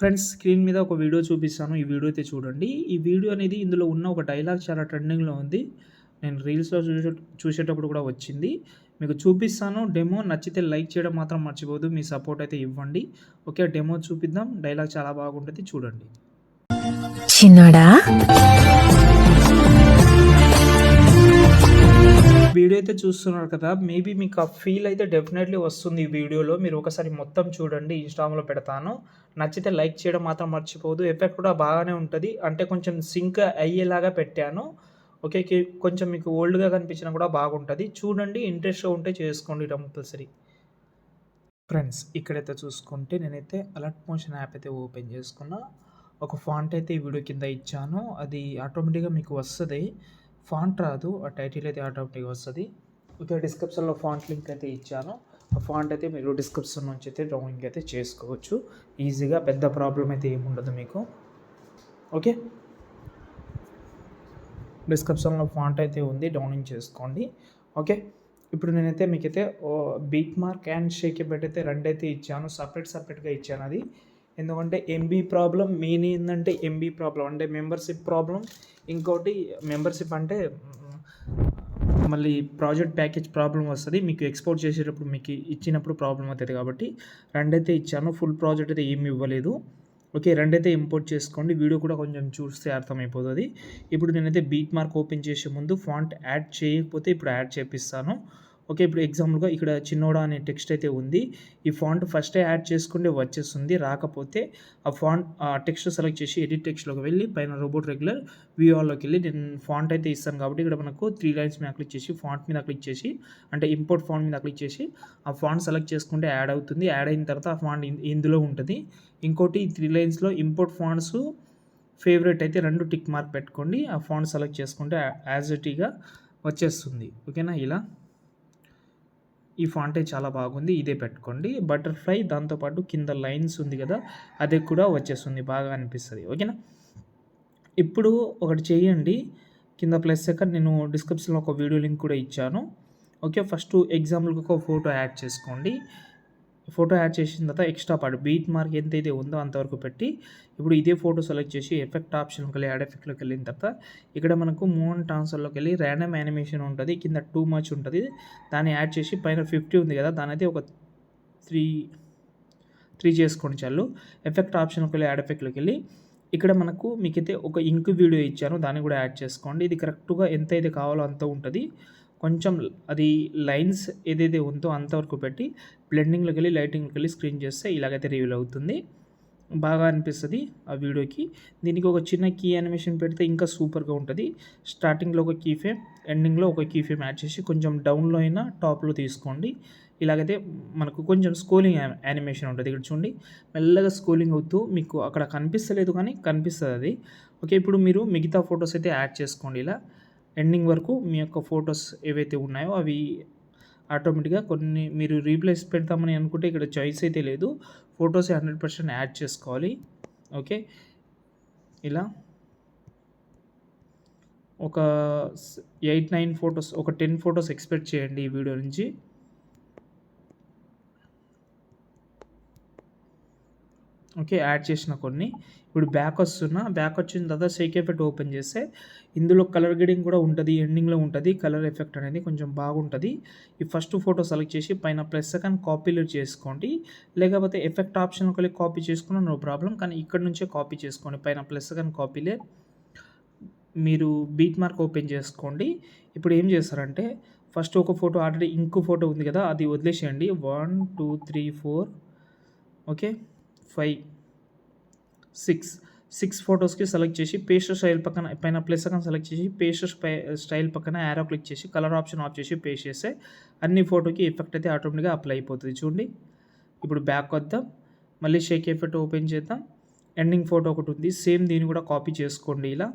Friends screen మీద ఒక video చూపిస్తాను. ఈ వీడియో అయితే చూడండి. ఈ వీడియో అనేది ఇందులో ఉన్న ఒక డైలాగ్ చాలా ట్రెండింగ్‌లో ఉంది. నేను రీల్స్‌లో చూసేటప్పుడు కూడా వచ్చింది. మీకు చూపిస్తాను డెమో. నచ్చితే లైక్ చేయడం మాత్రం మర్చిపోవద్దు. మీ సపోర్ట్ అయితే ఇవ్వండి. ఓకే, డెమో చూపిద్దాం. డైలాగ్ చాలా బాగుంటది, చూడండి. చిన్నోడా, వీడియో అయితే చూస్తున్నారు కదా, మేబీ మీకు ఆ ఫీల్ అయితే డెఫినెట్లీ వస్తుంది ఈ వీడియోలో. మీరు ఒకసారి మొత్తం చూడండి, ఇన్‌స్టాగ్రామ్‌లో పెడతాను. నచ్చితే లైక్ చేయడం మాత్రం మర్చిపోవద్దు. ఎఫెక్ట్ కూడా బాగానే ఉంటది. అంటే కొంచెం సింక్ అయ్యేలాగా పెట్టాను. ఓకే, కొంచెం మీకు ఓల్డ్‌గా కనిపించినా కూడా బాగుంటది. చూడండి, ఇంట్రెస్ట్‌గా ఉంటే చేసుకోండి కంపల్సరీ. ఫ్రెండ్స్ ఇక్కడైతే చూసుకుంటే నేనైతే అలర్ట్ మోషన్ యాప్ అయితే ఓపెన్ చేసుకున్నా. ఒక ఫాంట్ అయితే ఈ వీడియో కింద ఇచ్చాను. అది ఆటోమేటిక్‌గా మీకు వస్తది. ఫాంట్ రాదు, ఆ టైటిల్ అయితే ఆటోమేటిక్‌గా వస్తది. ఓకే, డిస్క్రిప్షన్‌లో ఫాంట్ లింక్ అయితే ఇచ్చాను. ఆ ఫాంట్ అయితే మీరు డిస్క్రిప్షన్ నుంచి అయితే డౌన్లోడ్ అయితే చేసుకోవచ్చు ఈజీగా. పెద్ద ప్రాబ్లమ్ అయితే ఏముండదు మీకు. ఓకే, డిస్క్రిప్షన్‌లో ఫాంట్ అయితే ఉంది, డౌన్లోడ్ చేసుకోండి. ఓకే, ఇప్పుడు నేనైతే మీకైతే బీట్ మార్క్ అండ్ షేకెబెట్ అయితే రెండైతే ఇచ్చాను. సపరేట్‌గా ఇచ్చాను అది. ఎందుకంటే ఎంబీ ప్రాబ్లమ్, మెయిన్ ఏందంటే ఎంబీ ప్రాబ్లమ్ అంటే మెంబర్‌షిప్ ప్రాబ్లమ్. ఇంకోటి మెంబర్‌షిప్ అంటే మళ్ళీ ప్రాజెక్ట్ ప్యాకేజ్ ప్రాబ్లమ్ వస్తది. మీకు ఎక్స్‌పోర్ట్ చేసేటప్పుడు మీకు ఇచ్చినప్పుడు ప్రాబ్లమ్ అవుతది కాబట్టి రెండైతే ఇచ్చాను. ఫుల్ ప్రాజెక్ట్ అయితే ఏమి ఇవ్వలేదు. ఓకే, రెండైతే ఇంపోర్ట్ చేసుకోండి. వీడియో కూడా కొంచెం చూస్తే అర్థమైపోతది. ఇప్పుడు నేనైతే బీట్ మార్క్ ఓపెన్ చేసే ముందు ఫాంట్ యాడ్ చేయకపోతే ఇప్పుడు యాడ్ చేపిస్తాను. ఓకే, ఇప్పుడు ఎగ్జాంపుల్‌గా ఇక్కడ చిన్నోడా అనే టెక్స్ట్ అయితే ఉంది. ఈ ఫాంట్ ఫస్టే యాడ్ చేసుకుంటే వచ్చేస్తుంది. రాకపోతే ఆ టెక్స్ట్ సెలెక్ట్ చేసి ఎడిట్ టెక్స్ట్‌లోకి వెళ్ళి పైన రోబోట్ రెగ్యులర్ వ్యూ ఆల్‌లోకి వెళ్ళి నేను ఫాంట్ అయితే ఇస్తాను కాబట్టి ఇక్కడ మనకు 3 లైన్స్ మీద క్లిక్ చేసి ఫాంట్ మీద క్లిక్ చేసి అంటే ఇంపోర్ట్ ఫాంట్ మీద క్లిక్ చేసి ఆ ఫాంట్ సెలెక్ట్ చేసుకుంటే యాడ్ అవుతుంది. యాడ్ అయిన తర్వాత ఆ ఫాంట్ ఇందులో ఉంటది. ఇంకోటి 3 లైన్స్‌లో ఇంపోర్ట్ ఫాంట్స్ ఫేవరెట్ అయితే 2 టిక్ మార్క్ పెట్టుకోండి. ఆ ఫాంట్ సెలెక్ట్ చేసుకుంటే యాజ్ ఇట్ ఈస్‌గా వచ్చేస్తుంది. ఓకేనా, ఇలా ఈ ఫాంటే చాలా బాగుంది, ఇదే పెట్టుకోండి. బటర్‌ఫ్లై దాంతోపాటు కింద లైన్స్ ఉంది కదా, అది కూడా వచ్చేస్తుంది, బాగా అనిపిస్తది. ఓకేనా, ఇప్పుడు ఒకటి చేయండి. కింద ప్లస్ సెకండ్ నేను డిస్క్రిప్షన్‌లో ఒక వీడియో లింక్ కూడా ఇచ్చాను. ఓకే, ఫస్ట్ ఎగ్జాంపుల్‌కి ఒక ఫోటో యాడ్ చేసుకోండి. ఫోటో యాడ్ చేసిన తర్వాత ఎక్స్ట్రా పార్ట్ బీట్ మార్క్ ఎంతైతే ఉందో అంతవరకు పెట్టి ఇప్పుడు ఇదే ఫోటో సెలెక్ట్ చేసి ఎఫెక్ట్ ఆప్షన్కి వెళ్ళి యాడ్ ఎఫెక్ట్లోకి వెళ్ళిన తర్వాత ఇక్కడ మనకు మూవ్ అండ్ ట్రాన్స్ఫర్లోకి వెళ్ళి ర్యాండమ్ యానిమేషన్ ఉంటుంది. కింద టూ మచ్ ఉంటుంది, దాన్ని యాడ్ చేసి పైన 50 ఉంది కదా, దాని అయితే ఒక 3 చేసుకోండి చాలు. ఎఫెక్ట్ ఆప్షన్కి వెళ్ళి యాడ్ ఎఫెక్ట్లోకి వెళ్ళి ఇక్కడ మనకు మీకైతే ఒక ఇంక్ వీడియో ఇచ్చాను, దాన్ని కూడా యాడ్ చేసుకోండి. ఇది కరెక్ట్గా ఎంత అయితే కావాలో అంత ఉంటుంది. కొంచెం అది లైన్స్ ఏదైతే ఉందో అంతవరకు పెట్టి బ్లెండింగ్లోకి వెళ్ళి లైటింగ్లోకి వెళ్ళి స్క్రీన్ చేస్తే ఇలాగైతే రివీల్ అవుతుంది. బాగా అనిపిస్తుంది ఆ వీడియోకి. దీనికి ఒక చిన్న కీ యానిమేషన్ పెడితే ఇంకా సూపర్గా ఉంటుంది. స్టార్టింగ్లో ఒక కీ ఫ్రేమ్, ఎండింగ్లో ఒక కీ ఫ్రేమ్ యాడ్ చేసి కొంచెం డౌన్లో అయినా టాప్లో తీసుకోండి. ఇలాగైతే మనకు కొంచెం స్క్రోలింగ్ యానిమేషన్ ఉంటుంది. ఇక్కడ చూడండి, మెల్లగా స్క్రోలింగ్ అవుతూ మీకు అక్కడ కనిపిస్తలేదు కానీ కనిపిస్తుంది అది. ఓకే, ఇప్పుడు మీరు మిగతా ఫొటోస్ అయితే యాడ్ చేసుకోండి. ఇలా ఎండింగ్ వరకు మీ యొక్క ఫొటోస్ ఏవైతే ఉన్నాయో అవి ఆటోమేటిక్గా కొన్ని మీరు రీప్లేస్ పెడతామని అనుకుంటే ఇక్కడ చాయిస్ అయితే లేదు. ఫొటోస్ 100% యాడ్ చేసుకోవాలి. ఓకే, ఇలా ఒక 8-9 ఫొటోస్, ఒక 10 ఫొటోస్ ఎక్స్పెక్ట్ చేయండి ఈ వీడియో నుంచి. ఓకే, యాడ్ చేసిన కొన్ని. ఇప్పుడు బ్యాక్ వచ్చిన తర్వాత షేక్ ఎఫెక్ట్ ఓపెన్ చేస్తే ఇందులో కలర్ గ్రేడింగ్ కూడా ఉంటుంది, ఎండింగ్లో ఉంటుంది. కలర్ ఎఫెక్ట్ అనేది కొంచెం బాగుంటుంది. ఈ ఫస్ట్ ఫోటో సెలెక్ట్ చేసి పైన ప్లస్ సెకండ్ కాపీలు చేసుకోండి. లేకపోతే ఎఫెక్ట్ ఆప్షన్కి వెళ్ళి కాపీ చేసుకున్నా నో ప్రాబ్లం, కానీ ఇక్కడ నుంచే కాపీ చేసుకోండి. పైన ప్లస్ సెకండ్ కాపీలే మీరు బీట్ మార్క్ ఓపెన్ చేసుకోండి. ఇప్పుడు ఏం చేస్తారంటే ఫస్ట్ ఒక ఫోటో ఆల్రెడీ ఇంకో ఫోటో ఉంది కదా, అది వదిలేసేయండి. 1 2 3 4 ఓకే 5 6 ఫొటోస్కి సెలెక్ట్ చేసి పేస్ట్ స్టైల్ పక్కన పైన ప్లస్ సెకండ్ సెలెక్ట్ చేసి పేస్ట్ స్టైల్ పక్కన యారో క్లిక్ చేసి కలర్ ఆప్షన్ ఆఫ్ చేసి పేస్ట్ చేస్తే అన్ని ఫోటోకి ఎఫెక్ట్ అయితే ఆటోమేటిక్గా అప్లై అయిపోతుంది. చూడండి, ఇప్పుడు బ్యాక్ వద్దాం, మళ్ళీ షేక్ ఎఫెక్ట్ ఓపెన్ చేద్దాం. ఎండింగ్ ఫోటో ఒకటి ఉంది, సేమ్ దీన్ని కూడా కాపీ చేసుకోండి. ఇలా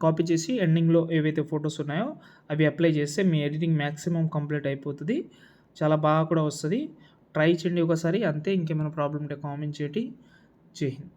కాపీ చేసి ఎండింగ్లో ఏవైతే ఫొటోస్ ఉన్నాయో అవి అప్లై చేస్తే మీ ఎడిటింగ్ మ్యాక్సిమం కంప్లీట్ అయిపోతుంది. చాలా బాగా కూడా వస్తుంది. ట్రై చేయండి ఒకసారి, అంతే. ఇంకేమైనా ప్రాబ్లం ఉంటే కామెంట్ చేయండి. జై హింద్.